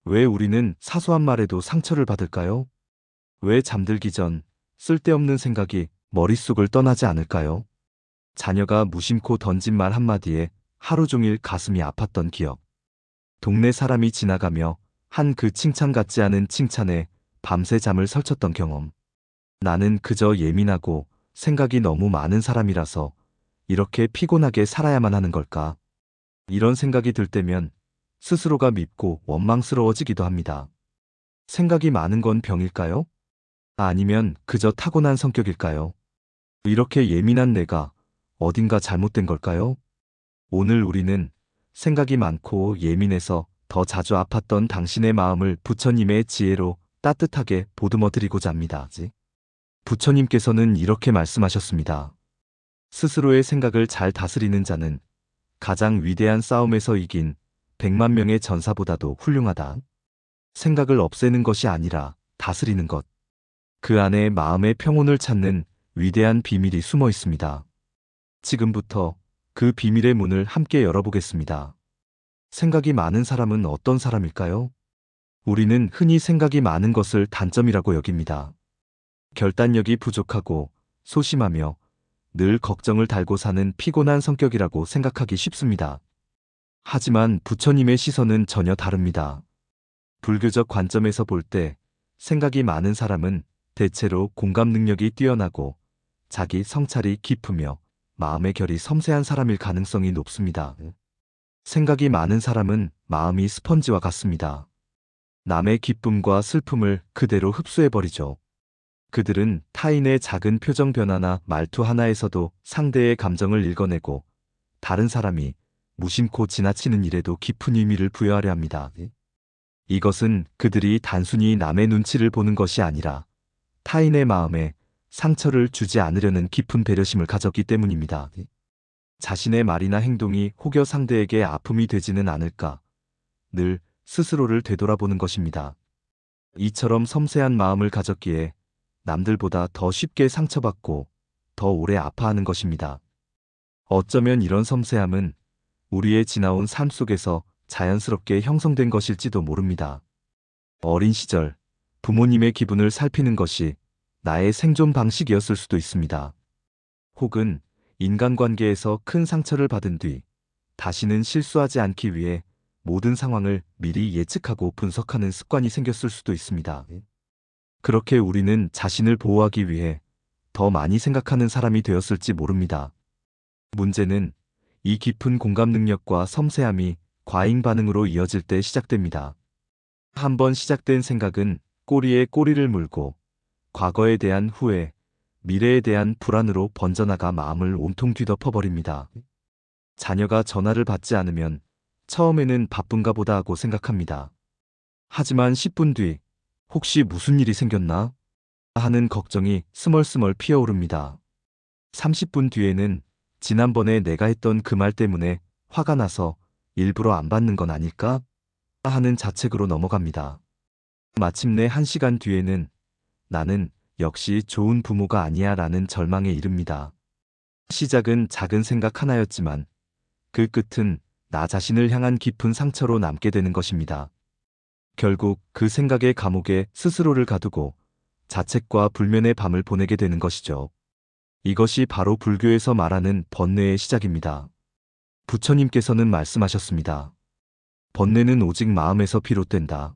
왜 우리는 사소한 말에도 상처를 받을까요? 왜 잠들기 전 쓸데없는 생각이 머릿속을 떠나지 않을까요? 자녀가 무심코 던진 말 한마디에 하루 종일 가슴이 아팠던 기억. 동네 사람이 지나가며 한 그 칭찬 같지 않은 칭찬에 밤새 잠을 설쳤던 경험. 나는 그저 예민하고 생각이 너무 많은 사람이라서 이렇게 피곤하게 살아야만 하는 걸까? 이런 생각이 들 때면 스스로가 밉고 원망스러워지기도 합니다. 생각이 많은 건 병일까요? 아니면 그저 타고난 성격일까요? 이렇게 예민한 내가 어딘가 잘못된 걸까요? 오늘 우리는 생각이 많고 예민해서 더 자주 아팠던 당신의 마음을 부처님의 지혜로 따뜻하게 보듬어 드리고자 합니다. 부처님께서는 이렇게 말씀하셨습니다. 스스로의 생각을 잘 다스리는 자는 가장 위대한 싸움에서 이긴 100만 명의 전사보다도 훌륭하다. 생각을 없애는 것이 아니라 다스리는 것. 그 안에 마음의 평온을 찾는 위대한 비밀이 숨어 있습니다. 지금부터 그 비밀의 문을 함께 열어보겠습니다. 생각이 많은 사람은 어떤 사람일까요? 우리는 흔히 생각이 많은 것을 단점이라고 여깁니다. 결단력이 부족하고 소심하며 늘 걱정을 달고 사는 피곤한 성격이라고 생각하기 쉽습니다. 하지만 부처님의 시선은 전혀 다릅니다. 불교적 관점에서 볼 때 생각이 많은 사람은 대체로 공감 능력이 뛰어나고 자기 성찰이 깊으며 마음의 결이 섬세한 사람일 가능성이 높습니다. 생각이 많은 사람은 마음이 스펀지와 같습니다. 남의 기쁨과 슬픔을 그대로 흡수해버리죠. 그들은 타인의 작은 표정 변화나 말투 하나에서도 상대의 감정을 읽어내고 다른 사람이 무심코 지나치는 일에도 깊은 의미를 부여하려 합니다. 이것은 그들이 단순히 남의 눈치를 보는 것이 아니라 타인의 마음에 상처를 주지 않으려는 깊은 배려심을 가졌기 때문입니다. 자신의 말이나 행동이 혹여 상대에게 아픔이 되지는 않을까 늘 스스로를 되돌아보는 것입니다. 이처럼 섬세한 마음을 가졌기에 남들보다 더 쉽게 상처받고 더 오래 아파하는 것입니다. 어쩌면 이런 섬세함은 우리의 지나온 삶 속에서 자연스럽게 형성된 것일지도 모릅니다. 어린 시절 부모님의 기분을 살피는 것이 나의 생존 방식이었을 수도 있습니다. 혹은 인간관계에서 큰 상처를 받은 뒤 다시는 실수하지 않기 위해 모든 상황을 미리 예측하고 분석하는 습관이 생겼을 수도 있습니다. 그렇게 우리는 자신을 보호하기 위해 더 많이 생각하는 사람이 되었을지 모릅니다. 문제는 이 깊은 공감 능력과 섬세함이 과잉 반응으로 이어질 때 시작됩니다. 한번 시작된 생각은 꼬리에 꼬리를 물고 과거에 대한 후회, 미래에 대한 불안으로 번져나가 마음을 온통 뒤덮어버립니다. 자녀가 전화를 받지 않으면 처음에는 바쁜가 보다 하고 생각합니다. 하지만 10분 뒤 혹시 무슨 일이 생겼나 하는 걱정이 스멀스멀 피어오릅니다. 30분 뒤에는 지난번에 내가 했던 그 말 때문에 화가 나서 일부러 안 받는 건 아닐까 하는 자책으로 넘어갑니다. 마침내 1시간 뒤에는 나는 역시 좋은 부모가 아니야 라는 절망에 이릅니다. 시작은 작은 생각 하나였지만 그 끝은 나 자신을 향한 깊은 상처로 남게 되는 것입니다. 결국 그 생각의 감옥에 스스로를 가두고 자책과 불면의 밤을 보내게 되는 것이죠. 이것이 바로 불교에서 말하는 번뇌의 시작입니다. 부처님께서는 말씀하셨습니다. 번뇌는 오직 마음에서 비롯된다.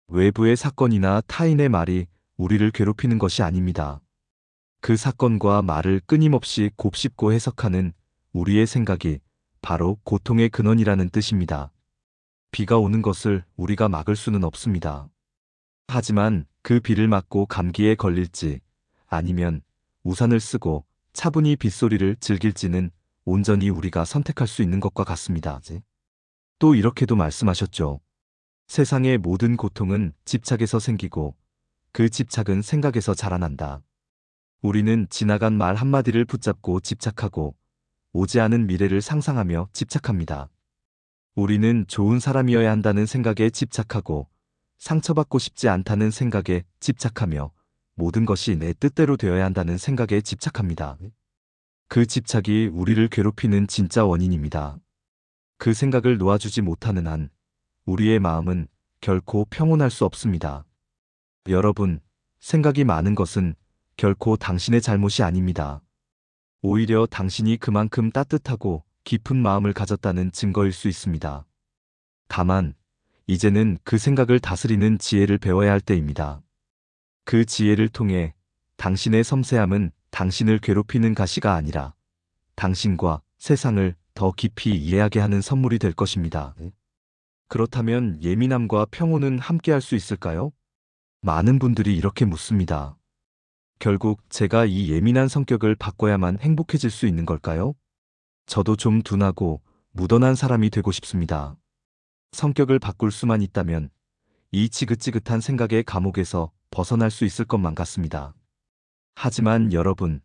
외부의 사건이나 타인의 말이 우리를 괴롭히는 것이 아닙니다. 그 사건과 말을 끊임없이 곱씹고 해석하는 우리의 생각이 바로 고통의 근원이라는 뜻입니다. 비가 오는 것을 우리가 막을 수는 없습니다. 하지만 그 비를 맞고 감기에 걸릴지 아니면 우산을 쓰고 차분히 빗소리를 즐길지는 온전히 우리가 선택할 수 있는 것과 같습니다. 또 이렇게도 말씀하셨죠. 세상의 모든 고통은 집착에서 생기고 그 집착은 생각에서 자라난다. 우리는 지나간 말 한마디를 붙잡고 집착하고 오지 않은 미래를 상상하며 집착합니다. 우리는 좋은 사람이어야 한다는 생각에 집착하고 상처받고 싶지 않다는 생각에 집착하며 모든 것이 내 뜻대로 되어야 한다는 생각에 집착합니다. 그 집착이 우리를 괴롭히는 진짜 원인입니다. 그 생각을 놓아주지 못하는 한 우리의 마음은 결코 평온할 수 없습니다. 여러분, 생각이 많은 것은 결코 당신의 잘못이 아닙니다. 오히려 당신이 그만큼 따뜻하고 깊은 마음을 가졌다는 증거일 수 있습니다. 다만, 이제는 그 생각을 다스리는 지혜를 배워야 할 때입니다. 그 지혜를 통해 당신의 섬세함은 당신을 괴롭히는 가시가 아니라 당신과 세상을 더 깊이 이해하게 하는 선물이 될 것입니다. 그렇다면 예민함과 평온은 함께할 수 있을까요? 많은 분들이 이렇게 묻습니다. 결국 제가 이 예민한 성격을 바꿔야만 행복해질 수 있는 걸까요? 저도 좀 둔하고 무던한 사람이 되고 싶습니다. 성격을 바꿀 수만 있다면 이 지긋지긋한 생각의 감옥에서 벗어날 수 있을 것만 같습니다. 하지만 여러분,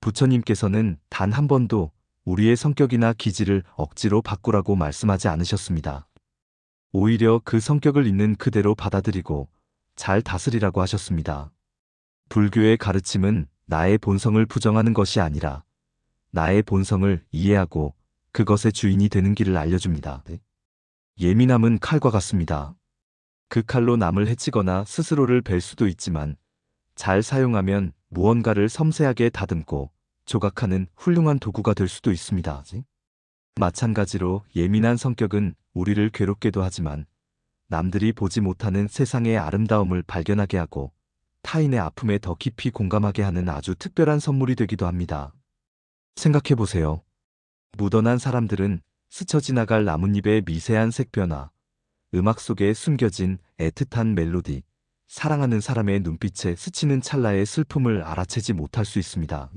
부처님께서는 단 한 번도 우리의 성격이나 기질을 억지로 바꾸라고 말씀하지 않으셨습니다. 오히려 그 성격을 있는 그대로 받아들이고 잘 다스리라고 하셨습니다. 불교의 가르침은 나의 본성을 부정하는 것이 아니라 나의 본성을 이해하고 그것의 주인이 되는 길을 알려줍니다. 예민함은 칼과 같습니다. 그 칼로 남을 해치거나 스스로를 벨 수도 있지만 잘 사용하면 무언가를 섬세하게 다듬고 조각하는 훌륭한 도구가 될 수도 있습니다. 마찬가지로 예민한 성격은 우리를 괴롭게도 하지만 남들이 보지 못하는 세상의 아름다움을 발견하게 하고 타인의 아픔에 더 깊이 공감하게 하는 아주 특별한 선물이 되기도 합니다. 생각해 보세요. 무던한 사람들은 스쳐 지나갈 나뭇잎의 미세한 색 변화, 음악 속에 숨겨진 애틋한 멜로디, 사랑하는 사람의 눈빛에 스치는 찰나의 슬픔을 알아채지 못할 수 있습니다.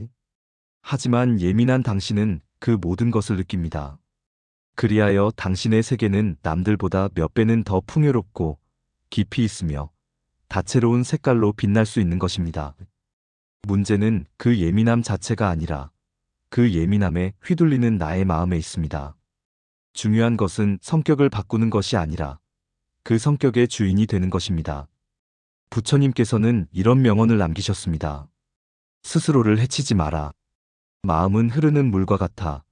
하지만 예민한 당신은 그 모든 것을 느낍니다. 그리하여 당신의 세계는 남들보다 몇 배는 더 풍요롭고 깊이 있으며 다채로운 색깔로 빛날 수 있는 것입니다. 문제는 그 예민함 자체가 아니라 그 예민함에 휘둘리는 나의 마음에 있습니다. 중요한 것은 성격을 바꾸는 것이 아니라 그 성격의 주인이 되는 것입니다. 부처님께서는 이런 명언을 남기셨습니다. 스스로를 해치지 마라. 마음은 흐르는 물과 같아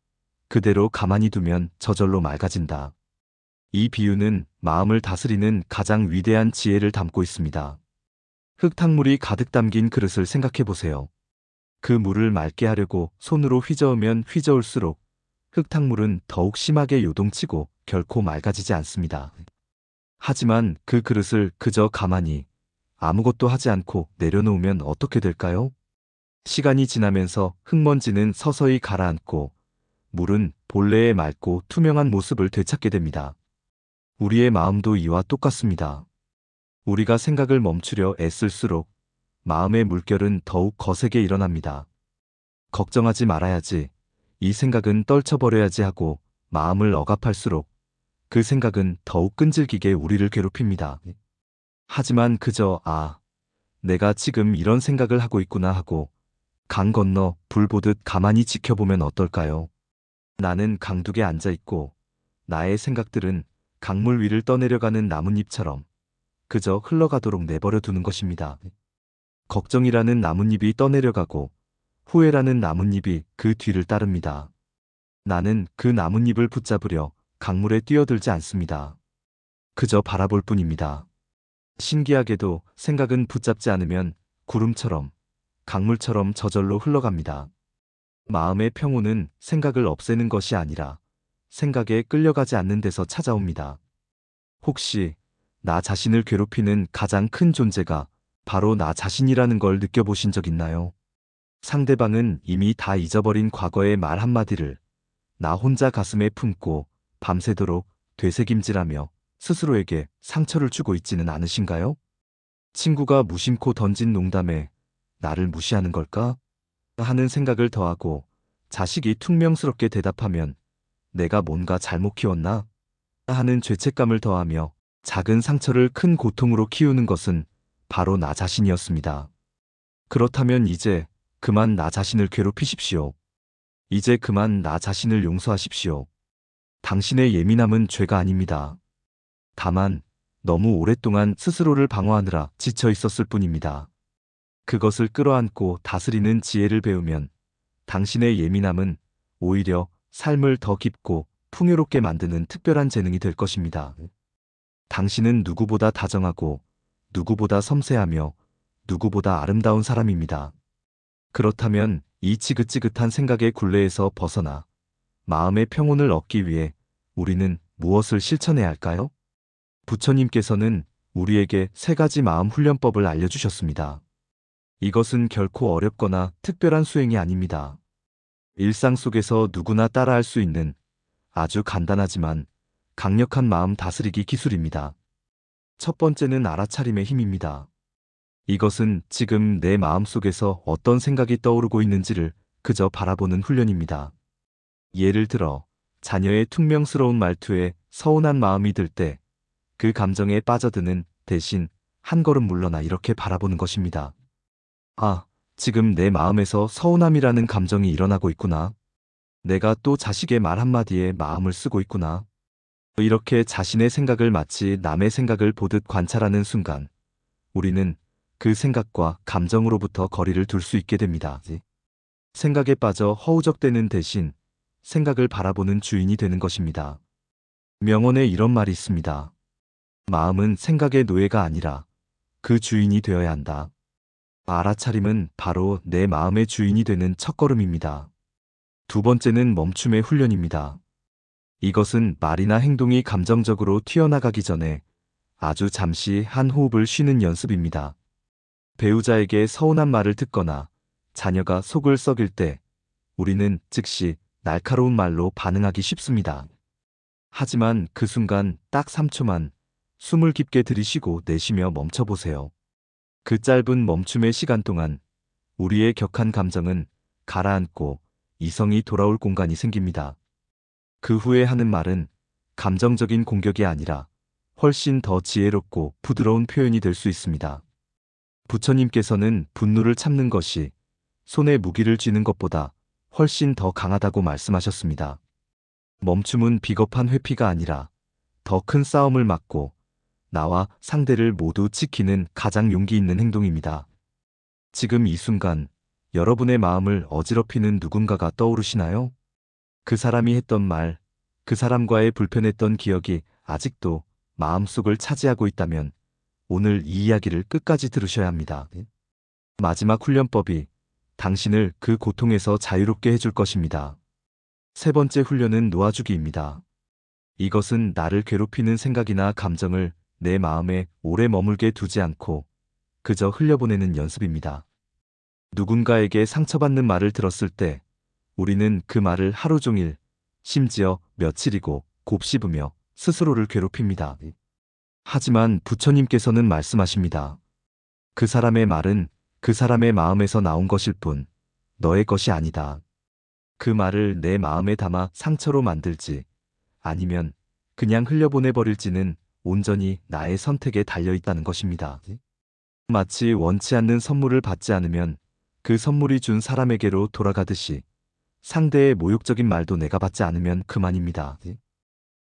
그대로 가만히 두면 저절로 맑아진다. 이 비유는 마음을 다스리는 가장 위대한 지혜를 담고 있습니다. 흙탕물이 가득 담긴 그릇을 생각해 보세요. 그 물을 맑게 하려고 손으로 휘저으면 휘저을수록 흙탕물은 더욱 심하게 요동치고 결코 맑아지지 않습니다. 하지만 그 그릇을 그저 가만히 아무것도 하지 않고 내려놓으면 어떻게 될까요? 시간이 지나면서 흙먼지는 서서히 가라앉고 물은 본래의 맑고 투명한 모습을 되찾게 됩니다. 우리의 마음도 이와 똑같습니다. 우리가 생각을 멈추려 애쓸수록 마음의 물결은 더욱 거세게 일어납니다. 걱정하지 말아야지, 이 생각은 떨쳐버려야지 하고 마음을 억압할수록 그 생각은 더욱 끈질기게 우리를 괴롭힙니다. 하지만 그저 내가 지금 이런 생각을 하고 있구나 하고 강 건너 불 보듯 가만히 지켜보면 어떨까요? 나는 강둑에 앉아있고 나의 생각들은 강물 위를 떠내려가는 나뭇잎처럼 그저 흘러가도록 내버려 두는 것입니다. 걱정이라는 나뭇잎이 떠내려가고 후회라는 나뭇잎이 그 뒤를 따릅니다. 나는 그 나뭇잎을 붙잡으려 강물에 뛰어들지 않습니다. 그저 바라볼 뿐입니다. 신기하게도 생각은 붙잡지 않으면 구름처럼 강물처럼 저절로 흘러갑니다. 마음의 평온은 생각을 없애는 것이 아니라 생각에 끌려가지 않는 데서 찾아옵니다. 혹시 나 자신을 괴롭히는 가장 큰 존재가 바로 나 자신이라는 걸 느껴보신 적 있나요? 상대방은 이미 다 잊어버린 과거의 말 한마디를 나 혼자 가슴에 품고 밤새도록 되새김질하며 스스로에게 상처를 주고 있지는 않으신가요? 친구가 무심코 던진 농담에 나를 무시하는 걸까? 하는 생각을 더하고 자식이 퉁명스럽게 대답하면 내가 뭔가 잘못 키웠나? 하는 죄책감을 더하며 작은 상처를 큰 고통으로 키우는 것은 바로 나 자신이었습니다. 그렇다면 이제 그만 나 자신을 괴롭히십시오. 이제 그만 나 자신을 용서하십시오. 당신의 예민함은 죄가 아닙니다. 다만 너무 오랫동안 스스로를 방어하느라 지쳐 있었을 뿐입니다. 그것을 끌어안고 다스리는 지혜를 배우면 당신의 예민함은 오히려 삶을 더 깊고 풍요롭게 만드는 특별한 재능이 될 것입니다. 당신은 누구보다 다정하고 누구보다 섬세하며 누구보다 아름다운 사람입니다. 그렇다면 이 지긋지긋한 생각의 굴레에서 벗어나 마음의 평온을 얻기 위해 우리는 무엇을 실천해야 할까요? 부처님께서는 우리에게 3가지 마음 훈련법을 알려주셨습니다. 이것은 결코 어렵거나 특별한 수행이 아닙니다. 일상 속에서 누구나 따라할 수 있는 아주 간단하지만 강력한 마음 다스리기 기술입니다. 첫 번째는 알아차림의 힘입니다. 이것은 지금 내 마음 속에서 어떤 생각이 떠오르고 있는지를 그저 바라보는 훈련입니다. 예를 들어, 자녀의 퉁명스러운 말투에 서운한 마음이 들 때 그 감정에 빠져드는 대신 한 걸음 물러나 이렇게 바라보는 것입니다. 아, 지금 내 마음에서 서운함이라는 감정이 일어나고 있구나. 내가 또 자식의 말 한마디에 마음을 쓰고 있구나. 이렇게 자신의 생각을 마치 남의 생각을 보듯 관찰하는 순간, 우리는 그 생각과 감정으로부터 거리를 둘 수 있게 됩니다. 생각에 빠져 허우적대는 대신 생각을 바라보는 주인이 되는 것입니다. 명언에 이런 말이 있습니다. 마음은 생각의 노예가 아니라 그 주인이 되어야 한다. 알아차림은 바로 내 마음의 주인이 되는 첫걸음입니다. 두 번째는 멈춤의 훈련입니다. 이것은 말이나 행동이 감정적으로 튀어나가기 전에 아주 잠시 한 호흡을 쉬는 연습입니다. 배우자에게 서운한 말을 듣거나 자녀가 속을 썩일 때 우리는 즉시 날카로운 말로 반응하기 쉽습니다. 하지만 그 순간 딱 3초만 숨을 깊게 들이쉬고 내쉬며 멈춰보세요. 그 짧은 멈춤의 시간 동안 우리의 격한 감정은 가라앉고 이성이 돌아올 공간이 생깁니다. 그 후에 하는 말은 감정적인 공격이 아니라 훨씬 더 지혜롭고 부드러운 표현이 될 수 있습니다. 부처님께서는 분노를 참는 것이 손에 무기를 쥐는 것보다 훨씬 더 강하다고 말씀하셨습니다. 멈춤은 비겁한 회피가 아니라 더 큰 싸움을 막고 나와 상대를 모두 지키는 가장 용기 있는 행동입니다. 지금 이 순간 여러분의 마음을 어지럽히는 누군가가 떠오르시나요? 그 사람이 했던 말, 그 사람과의 불편했던 기억이 아직도 마음속을 차지하고 있다면 오늘 이 이야기를 끝까지 들으셔야 합니다. 마지막 훈련법이 당신을 그 고통에서 자유롭게 해줄 것입니다. 세 번째 훈련은 놓아주기입니다. 이것은 나를 괴롭히는 생각이나 감정을 내 마음에 오래 머물게 두지 않고 그저 흘려보내는 연습입니다. 누군가에게 상처받는 말을 들었을 때 우리는 그 말을 하루 종일, 심지어 며칠이고 곱씹으며 스스로를 괴롭힙니다. 하지만 부처님께서는 말씀하십니다. 그 사람의 말은 그 사람의 마음에서 나온 것일 뿐 너의 것이 아니다. 그 말을 내 마음에 담아 상처로 만들지 아니면 그냥 흘려보내버릴지는 온전히 나의 선택에 달려있다는 것입니다. 마치 원치 않는 선물을 받지 않으면 그 선물이 준 사람에게로 돌아가듯이 상대의 모욕적인 말도 내가 받지 않으면 그만입니다.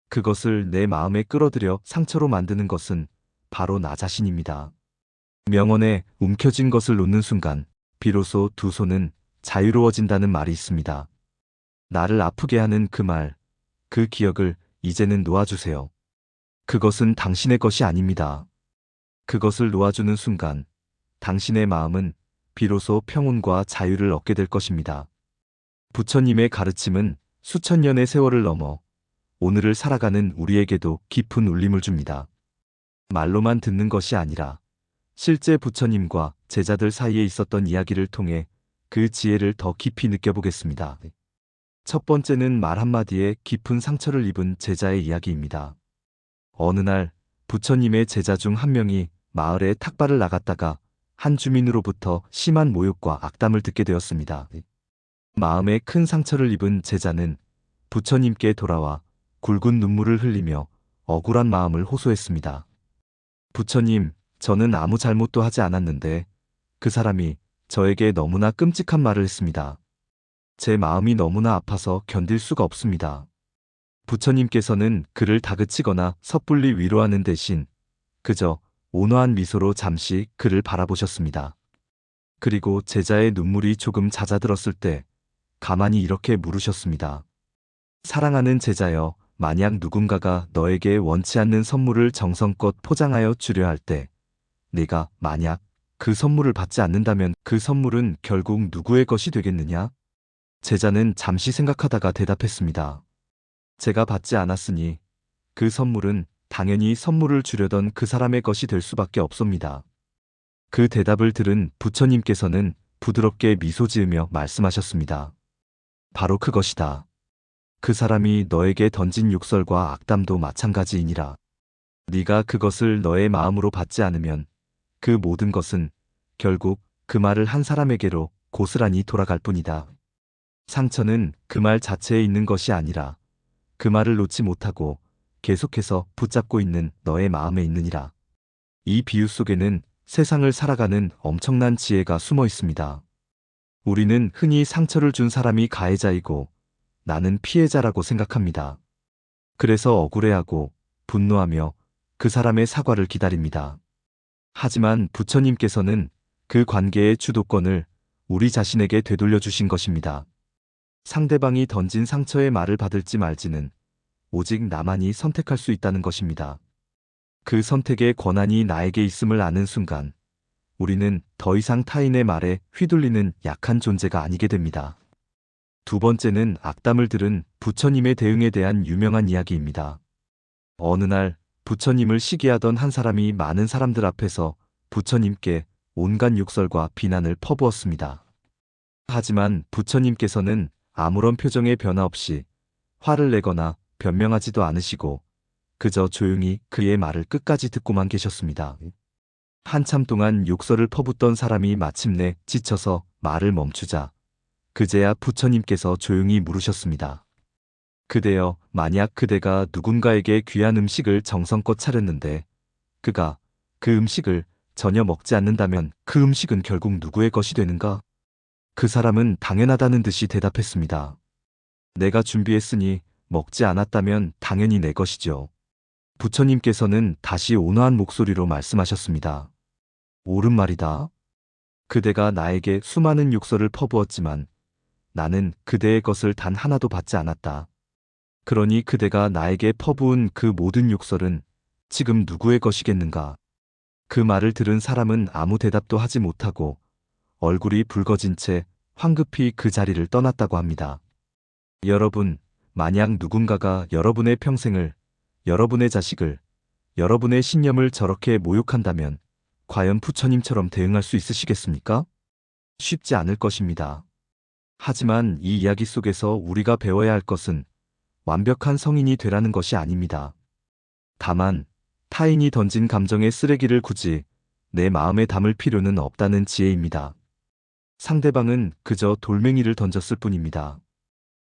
그것을 내 마음에 끌어들여 상처로 만드는 것은 바로 나 자신입니다. 명언에 움켜쥔 것을 놓는 순간 비로소 두 손은 자유로워진다는 말이 있습니다. 나를 아프게 하는 그 말, 그 기억을 이제는 놓아주세요. 그것은 당신의 것이 아닙니다. 그것을 놓아주는 순간 당신의 마음은 비로소 평온과 자유를 얻게 될 것입니다. 부처님의 가르침은 수천 년의 세월을 넘어 오늘을 살아가는 우리에게도 깊은 울림을 줍니다. 말로만 듣는 것이 아니라 실제 부처님과 제자들 사이에 있었던 이야기를 통해 그 지혜를 더 깊이 느껴보겠습니다. 첫 번째는 말 한마디에 깊은 상처를 입은 제자의 이야기입니다. 어느 날 부처님의 제자 중 한 명이 마을에 탁발을 나갔다가 한 주민으로부터 심한 모욕과 악담을 듣게 되었습니다. 마음에 큰 상처를 입은 제자는 부처님께 돌아와 굵은 눈물을 흘리며 억울한 마음을 호소했습니다. 부처님, 저는 아무 잘못도 하지 않았는데 그 사람이 저에게 너무나 끔찍한 말을 했습니다. 제 마음이 너무나 아파서 견딜 수가 없습니다. 부처님께서는 그를 다그치거나 섣불리 위로하는 대신 그저 온화한 미소로 잠시 그를 바라보셨습니다. 그리고 제자의 눈물이 조금 잦아들었을 때 가만히 이렇게 물으셨습니다. 사랑하는 제자여, 만약 누군가가 너에게 원치 않는 선물을 정성껏 포장하여 주려 할 때, 네가 만약 그 선물을 받지 않는다면 그 선물은 결국 누구의 것이 되겠느냐? 제자는 잠시 생각하다가 대답했습니다. 제가 받지 않았으니 그 선물은 당연히 선물을 주려던 그 사람의 것이 될 수밖에 없습니다. 그 대답을 들은 부처님께서는 부드럽게 미소 지으며 말씀하셨습니다. 바로 그것이다. 그 사람이 너에게 던진 욕설과 악담도 마찬가지이니라. 네가 그것을 너의 마음으로 받지 않으면 그 모든 것은 결국 그 말을 한 사람에게로 고스란히 돌아갈 뿐이다. 상처는 그 말 자체에 있는 것이 아니라 그 말을 놓지 못하고 계속해서 붙잡고 있는 너의 마음에 있느니라. 이 비유 속에는 세상을 살아가는 엄청난 지혜가 숨어 있습니다. 우리는 흔히 상처를 준 사람이 가해자이고 나는 피해자라고 생각합니다. 그래서 억울해하고 분노하며 그 사람의 사과를 기다립니다. 하지만 부처님께서는 그 관계의 주도권을 우리 자신에게 되돌려 주신 것입니다. 상대방이 던진 상처의 말을 받을지 말지는 오직 나만이 선택할 수 있다는 것입니다. 그 선택의 권한이 나에게 있음을 아는 순간 우리는 더 이상 타인의 말에 휘둘리는 약한 존재가 아니게 됩니다. 두 번째는 악담을 들은 부처님의 대응에 대한 유명한 이야기입니다. 어느 날 부처님을 시기하던 한 사람이 많은 사람들 앞에서 부처님께 온갖 욕설과 비난을 퍼부었습니다. 하지만 부처님께서는 아무런 표정의 변화 없이 화를 내거나 변명하지도 않으시고 그저 조용히 그의 말을 끝까지 듣고만 계셨습니다. 한참 동안 욕설을 퍼붓던 사람이 마침내 지쳐서 말을 멈추자 그제야 부처님께서 조용히 물으셨습니다. 그대여, 만약 그대가 누군가에게 귀한 음식을 정성껏 차렸는데 그가 그 음식을 전혀 먹지 않는다면 그 음식은 결국 누구의 것이 되는가? 그 사람은 당연하다는 듯이 대답했습니다. 내가 준비했으니 먹지 않았다면 당연히 내 것이죠. 부처님께서는 다시 온화한 목소리로 말씀하셨습니다. 옳은 말이다. 그대가 나에게 수많은 욕설을 퍼부었지만 나는 그대의 것을 단 하나도 받지 않았다. 그러니 그대가 나에게 퍼부은 그 모든 욕설은 지금 누구의 것이겠는가? 그 말을 들은 사람은 아무 대답도 하지 못하고 얼굴이 붉어진 채 황급히 그 자리를 떠났다고 합니다. 여러분, 만약 누군가가 여러분의 평생을, 여러분의 자식을, 여러분의 신념을 저렇게 모욕한다면 과연 부처님처럼 대응할 수 있으시겠습니까? 쉽지 않을 것입니다. 하지만 이 이야기 속에서 우리가 배워야 할 것은 완벽한 성인이 되라는 것이 아닙니다. 다만 타인이 던진 감정의 쓰레기를 굳이 내 마음에 담을 필요는 없다는 지혜입니다. 상대방은 그저 돌멩이를 던졌을 뿐입니다.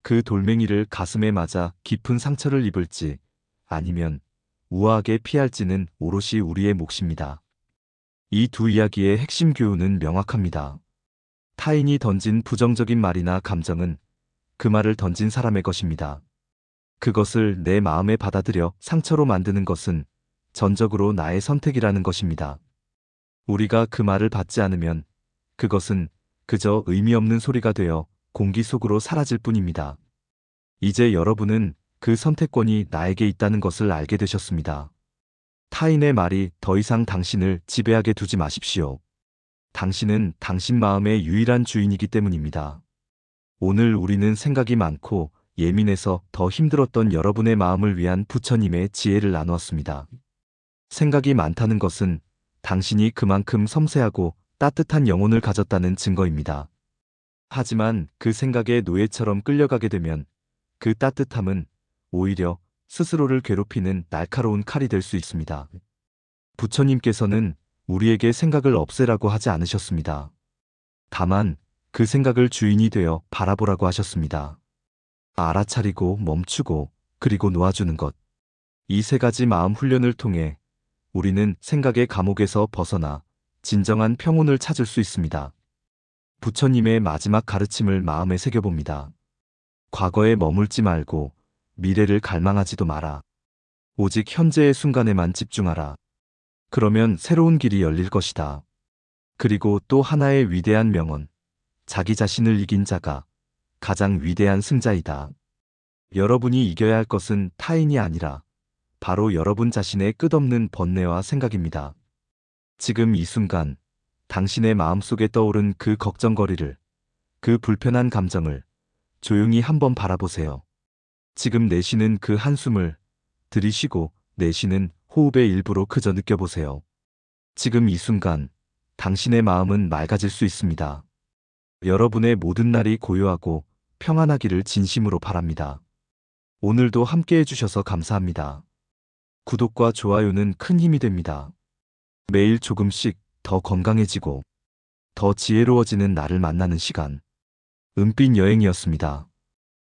그 돌멩이를 가슴에 맞아 깊은 상처를 입을지 아니면 우아하게 피할지는 오롯이 우리의 몫입니다. 이 두 이야기의 핵심 교훈은 명확합니다. 타인이 던진 부정적인 말이나 감정은 그 말을 던진 사람의 것입니다. 그것을 내 마음에 받아들여 상처로 만드는 것은 전적으로 나의 선택이라는 것입니다. 우리가 그 말을 받지 않으면 그것은 그저 의미 없는 소리가 되어 공기 속으로 사라질 뿐입니다. 이제 여러분은 그 선택권이 나에게 있다는 것을 알게 되셨습니다. 타인의 말이 더 이상 당신을 지배하게 두지 마십시오. 당신은 당신 마음의 유일한 주인이기 때문입니다. 오늘 우리는 생각이 많고 예민해서 더 힘들었던 여러분의 마음을 위한 부처님의 지혜를 나누었습니다. 생각이 많다는 것은 당신이 그만큼 섬세하고 따뜻한 영혼을 가졌다는 증거입니다. 하지만 그 생각의 노예처럼 끌려가게 되면 그 따뜻함은 오히려 스스로를 괴롭히는 날카로운 칼이 될 수 있습니다. 부처님께서는 우리에게 생각을 없애라고 하지 않으셨습니다. 다만 그 생각을 주인이 되어 바라보라고 하셨습니다. 알아차리고 멈추고 그리고 놓아주는 것. 이 세 가지 마음 훈련을 통해 우리는 생각의 감옥에서 벗어나 진정한 평온을 찾을 수 있습니다. 부처님의 마지막 가르침을 마음에 새겨봅니다. 과거에 머물지 말고 미래를 갈망하지도 마라. 오직 현재의 순간에만 집중하라. 그러면 새로운 길이 열릴 것이다. 그리고 또 하나의 위대한 명언. 자기 자신을 이긴 자가 가장 위대한 승자이다. 여러분이 이겨야 할 것은 타인이 아니라 바로 여러분 자신의 끝없는 번뇌와 생각입니다. 지금 이 순간 당신의 마음속에 떠오른 그 걱정거리를, 그 불편한 감정을 조용히 한번 바라보세요. 지금 내쉬는 그 한숨을 들이쉬고 내쉬는 호흡의 일부로 그저 느껴보세요. 지금 이 순간 당신의 마음은 맑아질 수 있습니다. 여러분의 모든 날이 고요하고 평안하기를 진심으로 바랍니다. 오늘도 함께 해주셔서 감사합니다. 구독과 좋아요는 큰 힘이 됩니다. 매일 조금씩 더 건강해지고 더 지혜로워지는 나를 만나는 시간. 은빛 여행이었습니다.